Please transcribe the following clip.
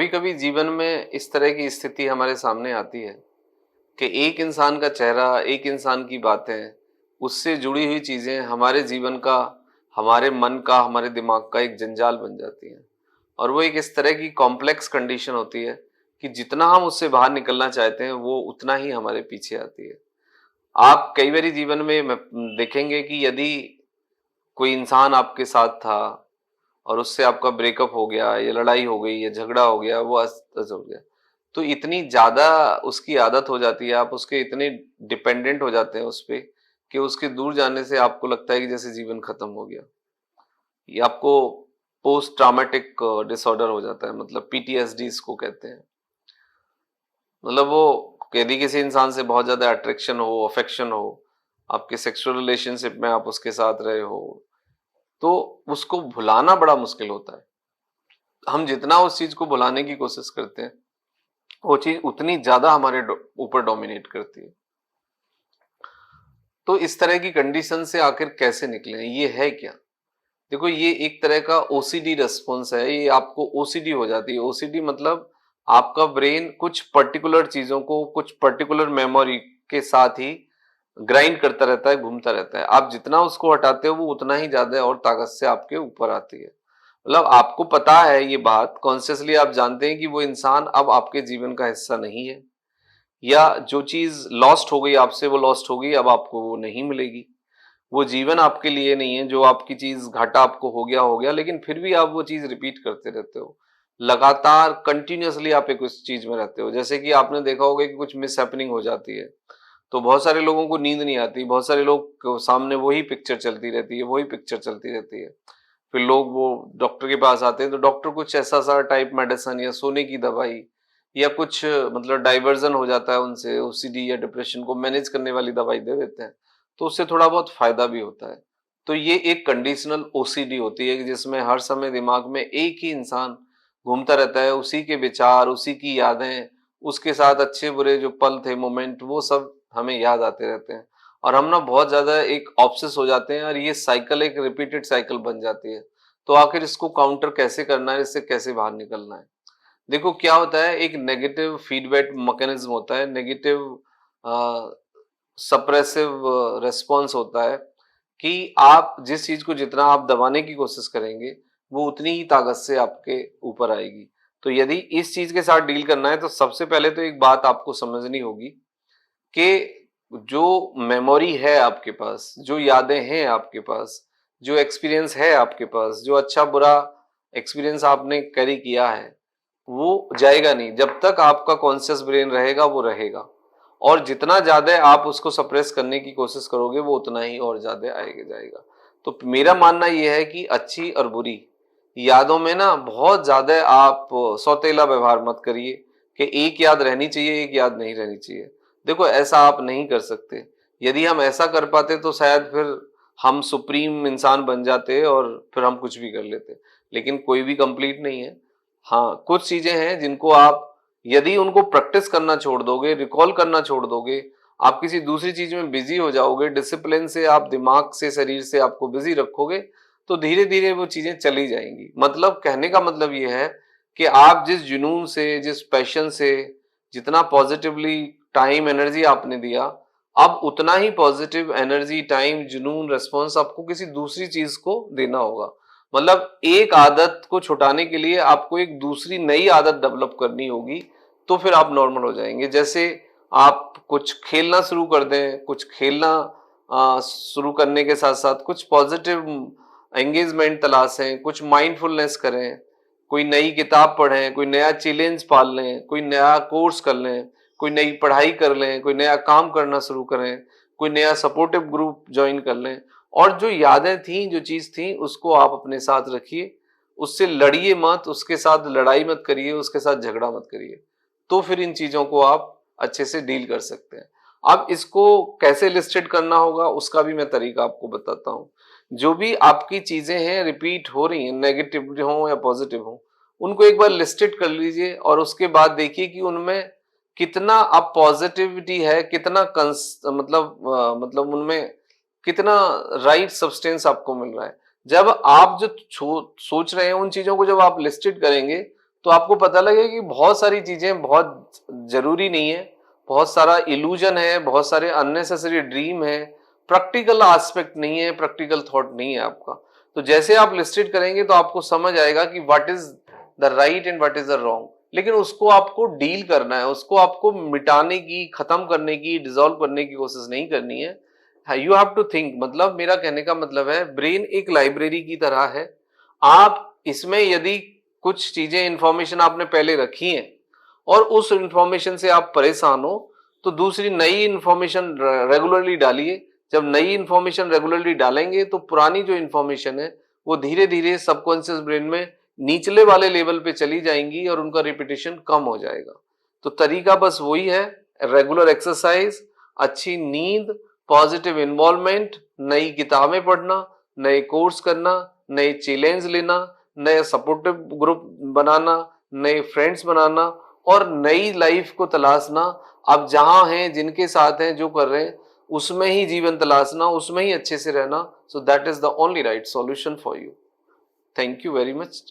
कभी कभी जीवन में इस तरह की स्थिति हमारे सामने आती है कि एक इंसान का चेहरा, एक इंसान की बातें, उससे जुड़ी हुई चीजें हमारे जीवन का, हमारे मन का, हमारे दिमाग का एक जंजाल बन जाती हैं। और वो एक इस तरह की कॉम्प्लेक्स कंडीशन होती है कि जितना हम उससे बाहर निकलना चाहते हैं वो उतना ही हमारे पीछे आती है। आप कई बारी जीवन में देखेंगे कि यदि कोई इंसान आपके साथ था और उससे आपका ब्रेकअप हो गया या लड़ाई हो गई या झगड़ा हो गया, वो अस्त हो गया, तो इतनी ज्यादा उसकी आदत हो जाती है, आप उसके इतने डिपेंडेंट हो जाते हैं उस पे कि उसके दूर जाने से आपको लगता है कि जैसे जीवन खत्म हो गया। ये आपको पोस्ट ट्रॉमेटिक डिसऑर्डर हो जाता है, मतलब पीटीएसडी इसको कहते हैं। मतलब वो यदि किसी इंसान से बहुत ज्यादा अट्रैक्शन हो, अफेक्शन हो, आपके सेक्सुअल रिलेशनशिप में आप उसके साथ रहे हो, तो उसको भुलाना बड़ा मुश्किल होता है। हम जितना उस चीज को भुलाने की कोशिश करते हैं, वो चीज उतनी ज्यादा हमारे ऊपर डोमिनेट करती है। तो इस तरह की कंडीशन से आखिर कैसे निकले, ये है क्या? देखो, ये एक तरह का ओसीडी रेस्पॉन्स है। ये आपको ओसीडी हो जाती है। ओसीडी मतलब आपका ब्रेन कुछ पर्टिकुलर चीजों को कुछ पर्टिकुलर मेमोरी के साथ ही ग्राइंड करता रहता है, घूमता रहता है। आप जितना उसको हटाते हो वो उतना ही ज्यादा और ताकत से आपके ऊपर आती है। मतलब आपको पता है ये बात, कॉन्शियसली आप जानते हैं कि वो इंसान अब आपके जीवन का हिस्सा नहीं है, या जो चीज लॉस्ट हो गई आपसे वो लॉस्ट हो गई, अब आपको वो नहीं मिलेगी। वो जीवन आपके लिए नहीं है। जो आपकी चीज घाटा आपको हो गया, लेकिन फिर भी आप वो चीज रिपीट करते रहते हो। लगातार कंटिन्यूअसली आप एक उस चीज में रहते हो। जैसे कि आपने देखा होगा कि कुछ मिस हैपनिंग हो जाती है तो बहुत सारे लोगों को नींद नहीं आती, बहुत सारे लोग को सामने वही पिक्चर चलती रहती है, वही पिक्चर चलती रहती है। फिर लोग वो डॉक्टर के पास आते हैं तो डॉक्टर कुछ ऐसा सा टाइप मेडिसिन या सोने की दवाई या कुछ मतलब डाइवर्जन हो जाता है उनसे, ओसीडी या डिप्रेशन को मैनेज करने वाली दवाई दे देते हैं, तो उससे थोड़ा बहुत फायदा भी होता है। तो ये एक कंडीशनल ओसीडी होती है कि जिसमें हर समय दिमाग में एक ही इंसान घूमता रहता है, उसी के विचार, उसी की यादें, उसके साथ अच्छे बुरे जो पल थे, मोमेंट, वो सब हमें याद आते रहते हैं। और हम ना बहुत ज्यादा एक ऑब्सेस हो जाते हैं और ये साइकिल एक रिपीटेड साइकिल बन जाती है। तो आखिर इसको काउंटर कैसे करना है, इससे कैसे बाहर निकलना है? देखो क्या होता है, एक नेगेटिव फीडबैक मैकेनिज्म होता है, नेगेटिव सप्रेसिव रेस्पॉन्स होता है कि आप जिस चीज को जितना आप दबाने की कोशिश करेंगे वो उतनी ही ताकत से आपके ऊपर आएगी। तो यदि इस चीज के साथ डील करना है तो सबसे पहले तो एक बात आपको समझनी होगी कि जो मेमोरी है आपके पास, जो यादें हैं आपके पास, जो एक्सपीरियंस है आपके पास, जो अच्छा बुरा एक्सपीरियंस आपने कैरी किया है, वो जाएगा नहीं। जब तक आपका कॉन्शियस ब्रेन रहेगा वो रहेगा, और जितना ज्यादा आप उसको सप्रेस करने की कोशिश करोगे वो उतना ही और ज्यादा आएगा जाएगा। तो मेरा मानना यह है कि अच्छी और बुरी यादों में ना बहुत ज्यादा आप सौतेला व्यवहार मत करिए कि एक याद रहनी चाहिए, एक याद नहीं रहनी चाहिए। देखो, ऐसा आप नहीं कर सकते। यदि हम ऐसा कर पाते तो शायद फिर हम सुप्रीम इंसान बन जाते और फिर हम कुछ भी कर लेते। लेकिन कोई भी कंप्लीट नहीं है। हाँ, कुछ चीजें हैं जिनको आप यदि उनको प्रैक्टिस करना छोड़ दोगे, रिकॉल करना छोड़ दोगे, आप किसी दूसरी चीज में बिजी हो जाओगे, डिसिप्लिन से आप दिमाग से, शरीर से आपको बिजी रखोगे, तो धीरे धीरे वो चीजें चली जाएंगी। मतलब कहने का मतलब ये है कि आप जिस जुनून से, जिस पैशन से, जितना पॉजिटिवली टाइम एनर्जी आपने दिया, अब उतना ही पॉजिटिव एनर्जी, टाइम, जुनून, रेस्पॉन्स आपको किसी दूसरी चीज को देना होगा। मतलब एक आदत को छुटाने के लिए आपको एक दूसरी नई आदत डेवलप करनी होगी, तो फिर आप नॉर्मल हो जाएंगे। जैसे आप कुछ खेलना शुरू कर दें, कुछ खेलना शुरू करने के साथ साथ कुछ पॉजिटिव एंगेजमेंट तलाशें, कुछ माइंडफुलनेस करें, कोई नई किताब पढ़ें, कोई नया चैलेंज पाल लें, कोई नया कोर्स कर लें, कोई नई पढ़ाई कर लें, कोई नया काम करना शुरू करें, कोई नया सपोर्टिव ग्रुप ज्वाइन कर लें। और जो यादें थी, जो चीज थी, उसको आप अपने साथ रखिए, उससे लड़िए मत, उसके साथ लड़ाई मत करिए, उसके साथ झगड़ा मत करिए। तो फिर इन चीजों को आप अच्छे से डील कर सकते हैं। अब इसको कैसे लिस्टेड करना होगा उसका भी मैं तरीका आपको बताता हूँ। जो भी आपकी चीजें हैं रिपीट हो रही हैं, नेगेटिव हो या पॉजिटिव हो, उनको एक बार लिस्टेड कर लीजिए और उसके बाद देखिए कि उनमें कितना अब पॉजिटिविटी है, कितना मतलब उनमें कितना राइट सब्सटेंस आपको मिल रहा है। जब आप जो सोच रहे हैं उन चीजों को जब आप लिस्टेड करेंगे तो आपको पता लगेगा कि बहुत सारी चीजें बहुत जरूरी नहीं है, बहुत सारा इल्यूजन है, बहुत सारे अननेसेसरी ड्रीम है, प्रैक्टिकल एस्पेक्ट नहीं है, प्रैक्टिकल थॉट नहीं है आपका। तो जैसे आप लिस्टेड करेंगे तो आपको समझ आएगा कि what is the right and what is the wrong, लेकिन उसको आपको डील करना है, उसको आपको मिटाने की, खत्म करने की, डिसॉल्व करने की कोशिश नहीं करनी है। यू हैव टू थिंक, मतलब मेरा कहने का मतलब है ब्रेन एक लाइब्रेरी की तरह है। आप इसमें यदि कुछ चीजें, इंफॉर्मेशन आपने पहले रखी हैं और उस इंफॉर्मेशन से आप परेशान हो, तो दूसरी नई इंफॉर्मेशन रेगुलरली डालिए। जब नई इंफॉर्मेशन रेगुलरली डालेंगे तो पुरानी जो इंफॉर्मेशन है वो धीरे धीरे सबकॉन्शियस ब्रेन में निचले वाले लेवल पे चली जाएंगी और उनका रिपीटेशन कम हो जाएगा। तो तरीका बस वही है, रेगुलर एक्सरसाइज, अच्छी नींद, पॉजिटिव इन्वॉल्वमेंट, नई किताबें पढ़ना, नए कोर्स करना, नए चैलेंज लेना, नए सपोर्टिव ग्रुप बनाना, नए फ्रेंड्स बनाना और नई लाइफ को तलाशना। आप जहां हैं, जिनके साथ हैं, जो कर रहे हैं, उसमें ही जीवन तलाशना, उसमें ही अच्छे से रहना। So that is the only right solution for you. Thank you very much.